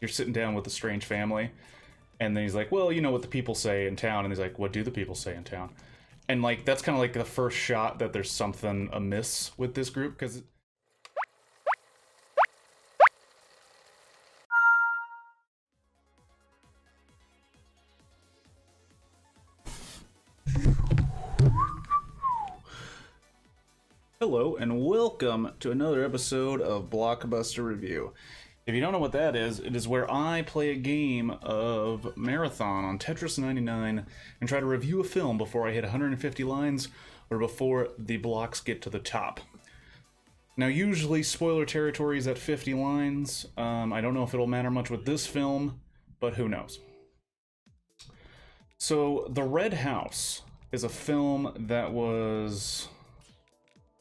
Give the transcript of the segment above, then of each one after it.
you're sitting down with a strange family, and then he's like, well, you know what the people say in town, and he's like, what do the people say in town? And like that's kind of like the first shot that there's something amiss with this group, because hello and welcome to another episode of Blockbuster Review. If you don't know what that is, it is where I play a game of Marathon on Tetris 99 and try to review a film before I hit 150 lines or before the blocks get to the top. Now, usually spoiler territory is at 50 lines. I don't know if it'll matter much with this film, but who knows. So, The Red House is a film that was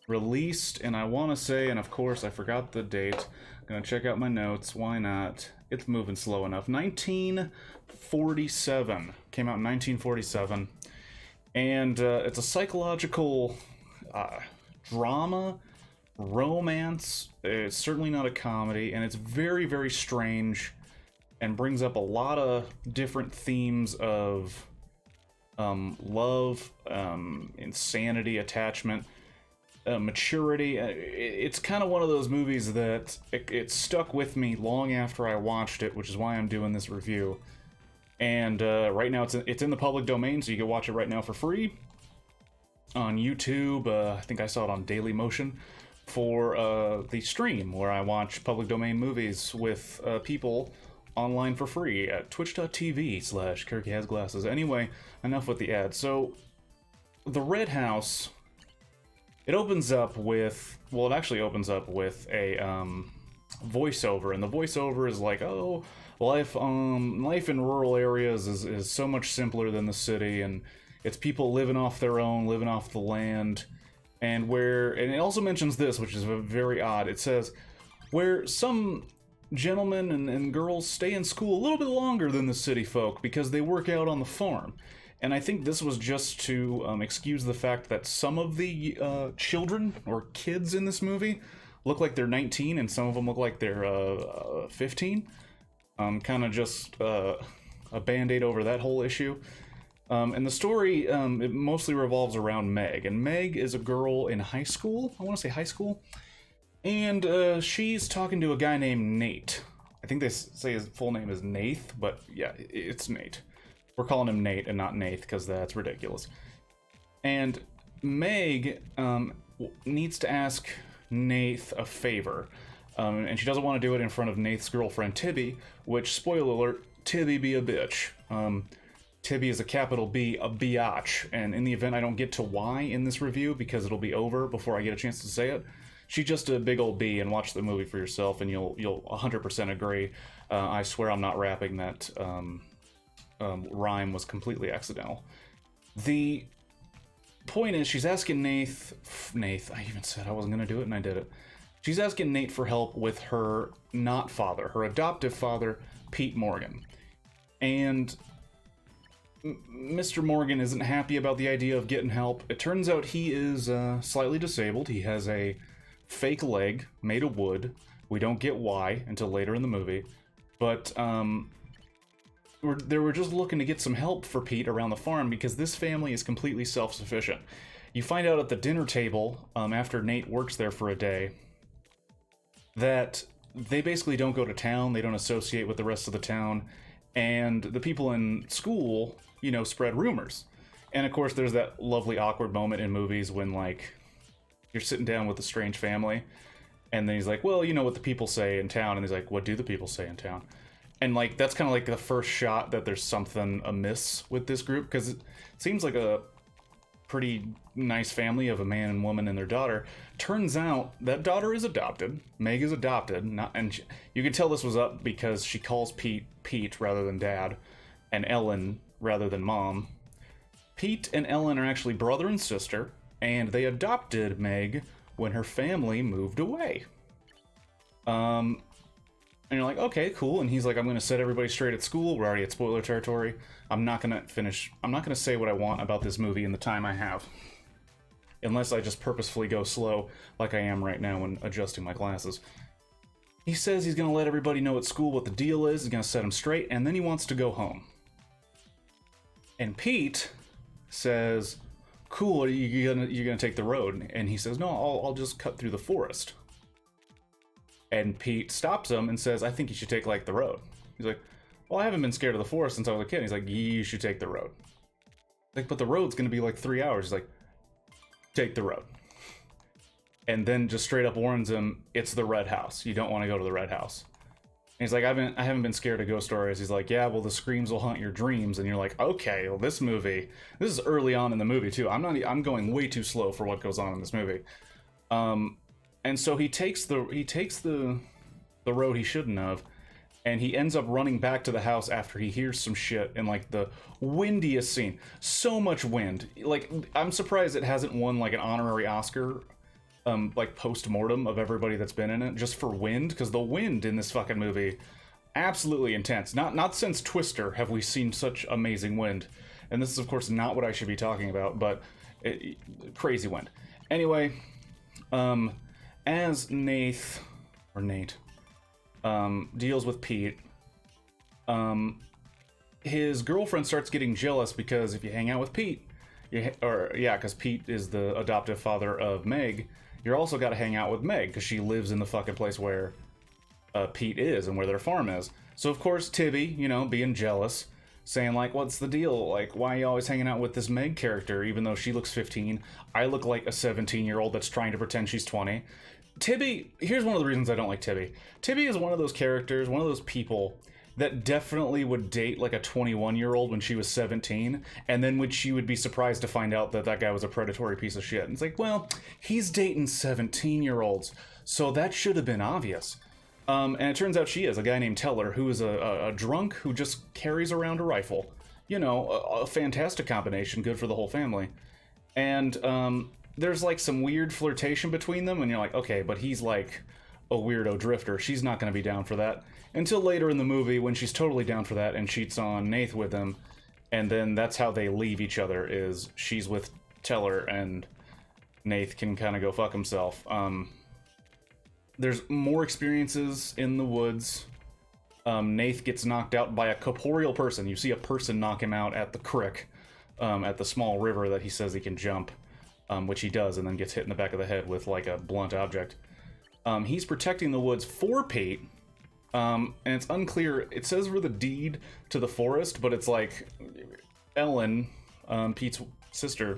released, and I want to say, and of course I forgot the date, I'm gonna check out my notes, why not, it's moving slow enough, 1947, came out in 1947, and it's a psychological drama, romance. It's certainly not a comedy, and it's very, very strange, and brings up a lot of different themes of love, insanity, attachment, maturity. It's kind of one of those movies that it stuck with me long after I watched it, which is why I'm doing this review. And right now it's in the public domain, so you can watch it right now for free on YouTube. I think I saw it on Daily Motion for the stream where I watch public domain movies with people online for free at twitch.tv/Kirk has glasses. Anyway, enough with the ad. So, The Red House, it opens up with, well, it actually opens up with a voiceover, and the voiceover is like, oh, life in rural areas is so much simpler than the city, and it's people living off their own, living off the land, and it also mentions this, which is very odd. It says, where some gentlemen and girls stay in school a little bit longer than the city folk because they work out on the farm. And I think this was just to excuse the fact that some of the children or kids in this movie look like they're 19, and some of them look like they're 15. Kind of just a band-aid over that whole issue. And the story, it mostly revolves around Meg. And Meg is a girl in high school. I want to say high school. And she's talking to a guy named Nate. I think they say his full name is Nath, but yeah, it's Nate. We're calling him Nate and not Nath because that's ridiculous. And Meg needs to ask Nath a favor. And she doesn't want to do it in front of Nath's girlfriend, Tibby, which, spoiler alert, Tibby be a bitch. Tibby is a capital B, a biatch. And in the event I don't get to why in this review, because it'll be over before I get a chance to say it, she's just a big old B, and watch the movie for yourself and you'll 100% agree. I swear I'm not rapping that rhyme was completely accidental. The point is, she's asking Nath, I even said I wasn't going to do it and I did it. She's asking Nate for help with her not father, her adoptive father, Pete Morgan. And Mr. Morgan isn't happy about the idea of getting help. It turns out he is slightly disabled. He has a fake leg made of wood. We don't get why until later in the movie. But they were just looking to get some help for Pete around the farm because this family is completely self-sufficient. You find out at the dinner table, after Nate works there for a day, that they basically don't go to town, they don't associate with the rest of the town, and the people in school, spread rumors. And of course, there's that lovely awkward moment in movies when, like, you're sitting down with a strange family, and then he's like, well, you know what the people say in town, and he's like, what do the people say in town? And, like, that's kind of like the first shot that there's something amiss with this group, because it seems like a pretty nice family of a man and woman and their daughter. Turns out that daughter is adopted. Meg is adopted, you can tell this was up because she calls Pete rather than dad, and Ellen rather than mom. Pete and Ellen are actually brother and sister, and they adopted Meg when her family moved away. And you're like, okay, cool. And he's like, I'm going to set everybody straight at school. We're already at spoiler territory. I'm not going to say what I want about this movie in the time I have. Unless I just purposefully go slow, like I am right now when adjusting my glasses. He says he's gonna let everybody know at school what the deal is, he's gonna set them straight, and then he wants to go home. And Pete says, cool, you're gonna take the road? And he says, no, I'll just cut through the forest. And Pete stops him and says, I think you should take, like, the road. He's like, well, I haven't been scared of the forest since I was a kid. And he's like, you should take the road. Like, but the road's gonna be like 3 hours. He's like, take the road. And then just straight up warns him, it's the Red House. You don't want to go to the Red House. And he's like, I haven't been scared of ghost stories. He's like, yeah, well, the screams will haunt your dreams. And you're like, okay, well, this is early on in the movie too. I'm going way too slow for what goes on in this movie. And so he takes the road he shouldn't have, and he ends up running back to the house after he hears some shit in, like, the windiest scene. So much wind. Like, I'm surprised it hasn't won, like, an honorary Oscar, like, post-mortem of everybody that's been in it, just for wind, because the wind in this fucking movie, absolutely intense. Not since Twister have we seen such amazing wind. And this is, of course, not what I should be talking about, but crazy wind. Anyway, as Nate deals with Pete, his girlfriend starts getting jealous because if you hang out with Pete, because Pete is the adoptive father of Meg, you're also got to hang out with Meg because she lives in the fucking place where Pete is and where their farm is. So of course Tibby, being jealous, saying like, what's the deal? Like, why are you always hanging out with this Meg character even though she looks 15? I look like a 17-year-old that's trying to pretend she's 20. Tibby, here's one of the reasons I don't like Tibby. Tibby is one of those characters, one of those people that definitely would date like a 21-year-old when she was 17, and then she would be surprised to find out that that guy was a predatory piece of shit. And it's like, well, he's dating 17-year-olds, so that should have been obvious. And it turns out she is a guy named Teller, who is a drunk who just carries around a rifle. A fantastic combination, good for the whole family. And there's like some weird flirtation between them, and you're like, okay, but he's like a weirdo drifter. She's not going to be down for that. Until later in the movie when she's totally down for that and cheats on Nath with him, and then that's how they leave each other, is she's with Teller and Nath can kind of go fuck himself. There's more experiences in the woods. Nath gets knocked out by a corporeal person. You see a person knock him out at the creek, at the small river that he says he can jump, which he does, and then gets hit in the back of the head with like a blunt object. He's protecting the woods for Pete, and it's unclear. It says we're the deed to the forest, but it's like Ellen, Pete's sister,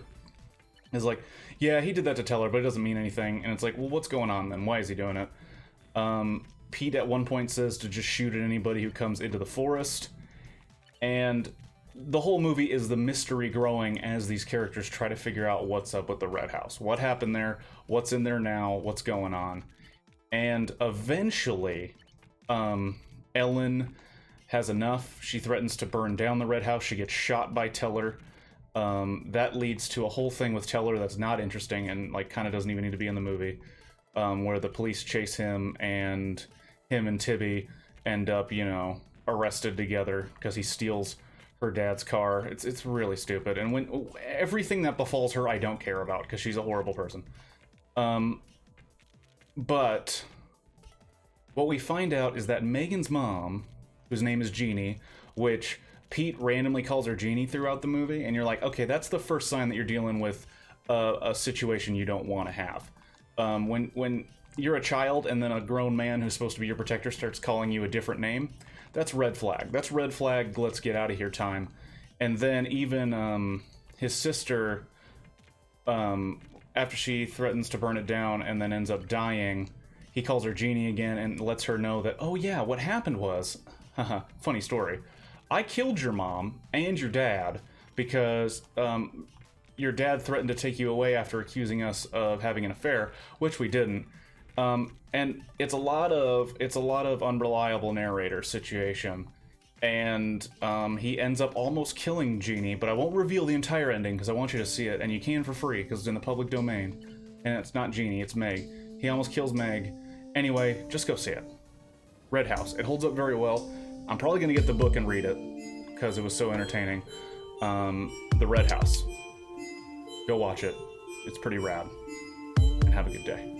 is like, yeah, he did that to Teller, but it doesn't mean anything. And it's like, well, what's going on then? Why is he doing it? Pete at one point says to just shoot at anybody who comes into the forest. And the whole movie is the mystery growing as these characters try to figure out what's up with the Red House. What happened there? What's in there now? What's going on? And eventually, Ellen has enough. She threatens to burn down the Red House. She gets shot by Teller. That leads to a whole thing with Teller that's not interesting and like kind of doesn't even need to be in the movie, where the police chase him and him and Tibby end up, arrested together because he steals her dad's car. It's really stupid. And when everything that befalls her, I don't care about because she's a horrible person. But what we find out is that Megan's mom, whose name is Jeannie, which Pete randomly calls her Jeannie throughout the movie, and you're like, okay, that's the first sign that you're dealing with a situation you don't want to have. When you're a child and then a grown man who's supposed to be your protector starts calling you a different name, that's red flag. That's red flag, let's get out of here time. And then even his sister, after she threatens to burn it down and then ends up dying, he calls her Jeannie again and lets her know that, oh yeah, what happened was, funny story, I killed your mom and your dad because your dad threatened to take you away after accusing us of having an affair, which we didn't. And it's a lot of unreliable narrator situation. And he ends up almost killing Jeannie, but I won't reveal the entire ending because I want you to see it, and you can for free because it's in the public domain. And it's not Jeannie, it's Meg. He almost kills Meg. Anyway, just go see it. Red House. It holds up very well. I'm probably going to get the book and read it because it was so entertaining. The Red House. Go watch it. It's pretty rad. And have a good day.